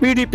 PDP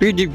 PDP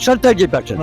70%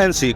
NC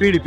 PDP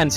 NC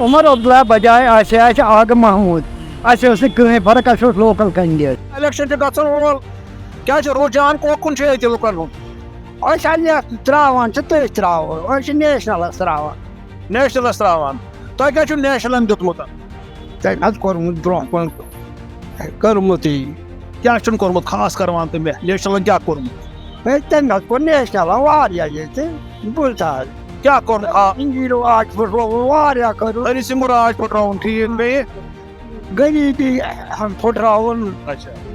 Omar Abdullah بجائے آسہ آگ محمود اس کہیں فرق اس لوکل کینڈیڈیٹ الیکشن گژھن وول کیا رجحان کوکن لکن ہُنٛد تراوان تھی تراو نیشنلس تراوان نیشنلس تراوان تۄہہِ کیٛاہ چھُ نیشنلن دیُتمُت تٔمۍ حظ کوٚرمُت برونٛہہ کُن کٔرمُتٕے کیٛاہ چھُنہٕ کوٚرمُت خاص کران تہٕ مےٚ نیشنلن کیٛاہ کوٚرمُت تٔمۍ حظ کوٚر نیشنلن واریاہ ییٚتہِ بوٗزتھا حظ کیٛاہ کوٚر انجیٖرو راج پھٕٹرووُن واریاہ کٔرٕن ہری سنگھ راج پھٕٹراوُن ٹھیٖک بیٚیہِ غریٖبی پھٕٹراوُن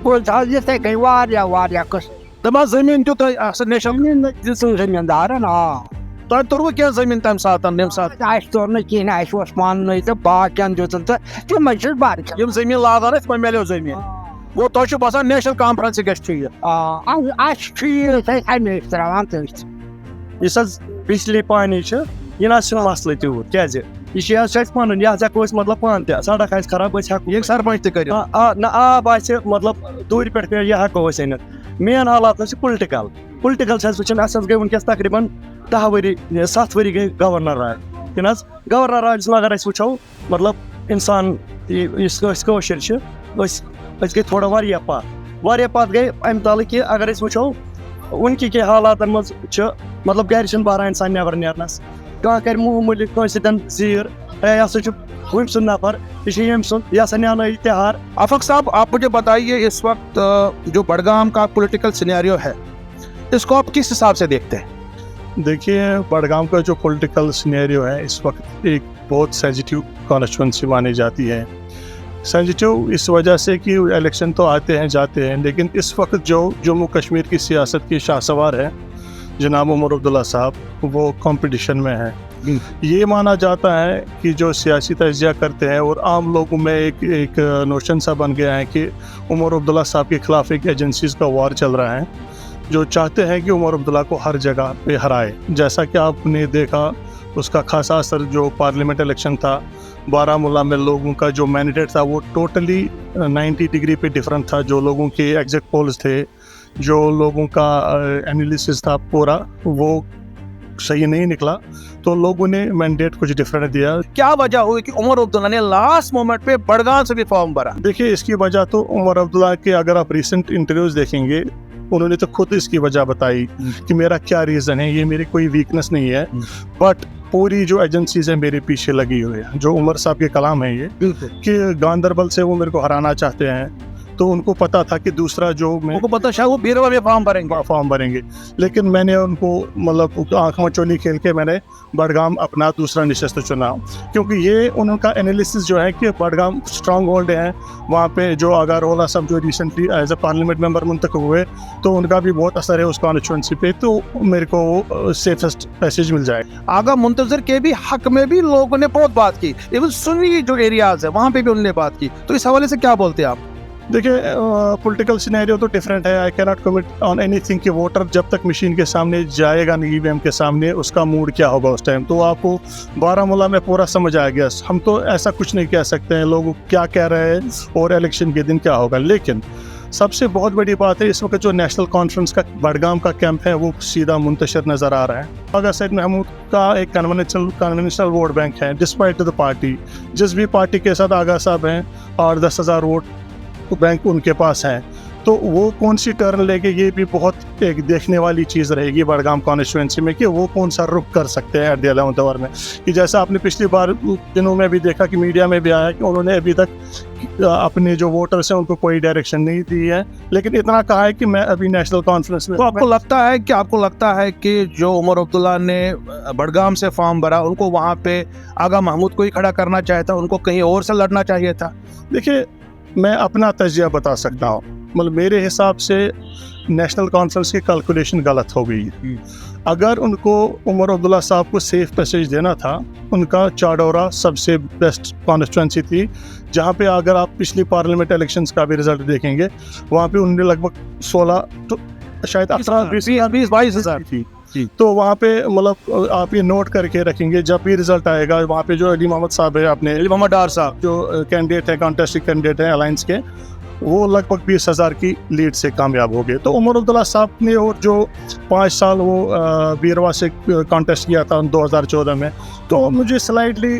بوٗزتھا حظ یِتھَے کٔنۍ واریاہ قٕصہٕ دَپان زٔمیٖن دیُت تۄہہِ اَصٕل نیشنل دِژٕن زٔمیٖندارن تۄہہِ توٚروٕ کینٛہہ زٔمیٖن تَمہِ ساتہٕ ییٚمہِ ساتہٕ اَسہِ توٚر نہٕ کِہیٖنۍ اَسہِ اوس پانہٕ تہٕ باقین دیُتُن تہٕ تِمے چھِ برکت یِم زٔمیٖن لاگان ٲسۍ تِمن میلیو زٔمیٖن گوٚو تۄہہِ چھُو باسان نیشنل کانفرنسٕے گژھِ ٹھیٖک اَسہِ چھُ یہِ ہمیشہِ ترٛاوان تٔتھۍ یُس حظ بجلی پانی چھِ یہِ نہ حظ چھُنہٕ مسلہٕ تیوٗت کیازِ یہِ چھِ حظ چھُ اَسہِ پَنُن یہِ حظ ہٮ۪کو أسۍ مطلب پانہٕ تہِ سڑک آسہِ خراب أسۍ ہٮ۪کو یہِ سرپنچ تہِ کٔرِتھ نہ آب آسہِ مطلب دوٗرِ پٮ۪ٹھ پیٚیہِ یہِ ہٮ۪کو أسۍ أنِتھ مین حالات حظ چھِ پُلٹِکل چھِ اَسہِ وٕچھان اَسہِ حظ گٔے وٕنکٮ۪س تقریٖباً 10 ؤری 7 ؤری گٔے گورنر راج کِنہٕ حظ گورنر راجَس منٛز اگر أسۍ وٕچھو مطلب اِنسان یُس أسۍ کٲشِر چھِ أسۍ گٔے تھوڑا واریاہ پَتھ گٔے اَمہِ تَلہٕ کہِ اگر أسۍ وٕچھو وٕنکہِ کینٛہہ حالاتن منٛز چھِ مطلب گرِ چھِنہٕ بہران اِنسان نٮ۪بر نیرنس کانٛہہ کَرِ معموٗلی کٲنٛسہِ سۭتۍ زیٖر ہے یہِ ہسا چھُ ہُمہِ سُنٛد نفر یہِ چھُ ییٚمہِ سُنٛد یہِ ہسا نیٛانٲیِو تہوار آفق صاحب آپ مجھے بتائیے اس وقت جو بڑگام کا پولیٹیکل سینیریو ہے اس کو آپ کس حساب سے دیکھتے ہیں؟ دیکھیے بڑگام کا جو پولیٹیکل سینیریو ہے اس وقت ایک بہت سینسٹیو کانسٹیچوئنسی مانی جاتی ہے سینسٹیو اس وجہ سے کہ الیکشن تو آتے ہیں جاتے ہیں لیکن اس وقت جو جموں کشمیر کی سیاست کے شاہ سوار ہیں جناب عمر عبداللہ صاحب وہ کمپٹیشن میں ہیں یہ مانا جاتا ہے کہ جو سیاسی تجزیہ کرتے ہیں اور عام لوگوں میں ایک نوشن سا بن گیا ہے کہ عمر عبداللہ صاحب کے خلاف ایک ایجنسیز کا وار چل رہا ہے جو چاہتے ہیں کہ عمر عبداللہ کو ہر جگہ پہ ہرائے جیسا کہ آپ نے دیکھا اس کا خاصا اثر جو پارلیمنٹ الیکشن تھا بارہمولہ میں لوگوں کا جو مینڈیٹ تھا وہ ٹوٹلی 90 ڈگری پہ ڈفرنٹ تھا جو لوگوں کے ایگزیکٹ پولز تھے جو لوگوں کا انالیسس تھا پورا وہ صحیح نہیں نکلا تو لوگوں نے مینڈیٹ کچھ ڈفرینٹ دیا. کیا وجہ ہوئی کہ عمر عبداللہ نے لاسٹ مومنٹ پہ بڑگام سے بھی فارم بھرا؟ دیکھیے اس کی وجہ تو عمر عبداللہ کے اگر آپ ریسنٹ انٹرویوز دیکھیں گے انہوں نے تو خود اس کی وجہ بتائی کہ میرا کیا ریزن ہے, یہ میری کوئی ویکنس نہیں ہے, بٹ پوری جو ایجنسیز ہیں میرے پیچھے لگی ہوئی ہے. جو عمر صاحب کے کلام ہے یہ کہ گاندربل سے وہ میرے کو ہرانا چاہتے ہیں تو ان کو پتا تھا کہ دوسرا جو میں کو پتا شاید وہ بیروا میں فارم بھریں گے لیکن میں نے ان کو مطلب آنکھ مچولی کھیل کے میں نے بڑگام اپنا دوسرا نشست چنا کیونکہ یہ ان کا انالیسس جو ہے کہ بڑگام اسٹرانگ ہولڈ ہیں وہاں پہ جو اگارولا صاحب جو ریسنٹلی ایز اے پارلیمنٹ ممبر منتخب ہوئے تو ان کا بھی بہت اثر ہے اس کانسٹیچوئنسی پہ تو میرے کو وہ سیفسٹ پیسیج مل جائے. آگا منتظر کے بھی حق میں بھی لوگوں نے بہت بات کی, ایون سنی جو ایریاز ہے وہاں پہ بھی انہوں نے بات کی, تو اس حوالے سے کیا بولتے ہیں آپ؟ دیکھیے پولیٹیکل سینیریو تو ڈفرینٹ ہے. آئی کی not commit on any thing کہ ووٹر جب تک مشین کے سامنے جائے گا ای وی ایم کے سامنے اس کا موڈ کیا ہوگا اس ٹائم, تو آپ کو بارہمولہ میں پورا سمجھ آ گیا. ہم تو ایسا کچھ نہیں کہہ سکتے ہیں لوگ کیا کہہ رہے ہیں اور الیکشن کے دن کیا ہوگا, لیکن سب سے بہت بڑی بات ہے اس وقت جو نیشنل کانفرنس کا بڑگام کا کیمپ ہے وہ سیدھا منتشر نظر آ رہا ہے. آغا سید محمود کا ایک کنونشنل ووٹ بینک ہے ڈسپائٹ دا پارٹی, جس بھی پارٹی کے ساتھ آغا صاحب ہیں اور 10,000 ووٹ بینک ان کے پاس ہیں, تو وہ کون سی ٹرن لے کے یہ بھی بہت ایک دیکھنے والی چیز رہے گی بڑگام کانسٹیچوئنسی میں کہ وہ کون سا رخ کر سکتے ہیں ایٹ دی 11th آور میں. کہ جیسا آپ نے پچھلی بار دنوں میں بھی دیکھا کہ میڈیا میں بھی آیا کہ انہوں نے ابھی تک اپنے جو ووٹرس ہیں ان کو کوئی ڈائریکشن نہیں دی ہے, لیکن اتنا کہا ہے کہ میں ابھی نیشنل کانفرنس میں. تو آپ کو لگتا ہے کہ جو عمر عبداللہ نے بڑگام سے فارم بھرا ان کو وہاں پہ آغا محمود کو ہی کھڑا کرنا چاہیے تھا, ان کو کہیں اور سے لڑنا چاہیے تھا؟ دیکھیے میں اپنا تجزیہ بتا سکتا ہوں, مطلب میرے حساب سے نیشنل کانفرنس کی کیلکولیشن غلط ہو گئی ہے. اگر ان کو عمر عبداللہ صاحب کو سیف پیسیج دینا تھا, ان کا چاڈورا سب سے بیسٹ کانسٹیچوئنسی تھی جہاں پہ اگر آپ پچھلی پارلیمنٹ الیکشنز کا بھی رزلٹ دیکھیں گے وہاں پہ انہوں نے لگ بھگ 16 تو شاید 20-22 ہزار تھی. تو وہاں پہ مطلب آپ یہ نوٹ کر کے رکھیں گے جب بھی رزلٹ آئے گا وہاں پہ جو علی محمد صاحب ہے اپنے علی محمد ڈار صاحب جو کینڈیڈیٹ ہیں کانٹیسٹنگ کینڈیڈیٹ ہیں الائنس کے, وہ لگ بھگ 20,000 کی لیڈ سے کامیاب ہو گئے. تو عمر عبداللہ صاحب نے اور جو 5 سال وہ بیروا سے کانٹیسٹ کیا تھا 2014 میں, تو مجھے سلائٹلی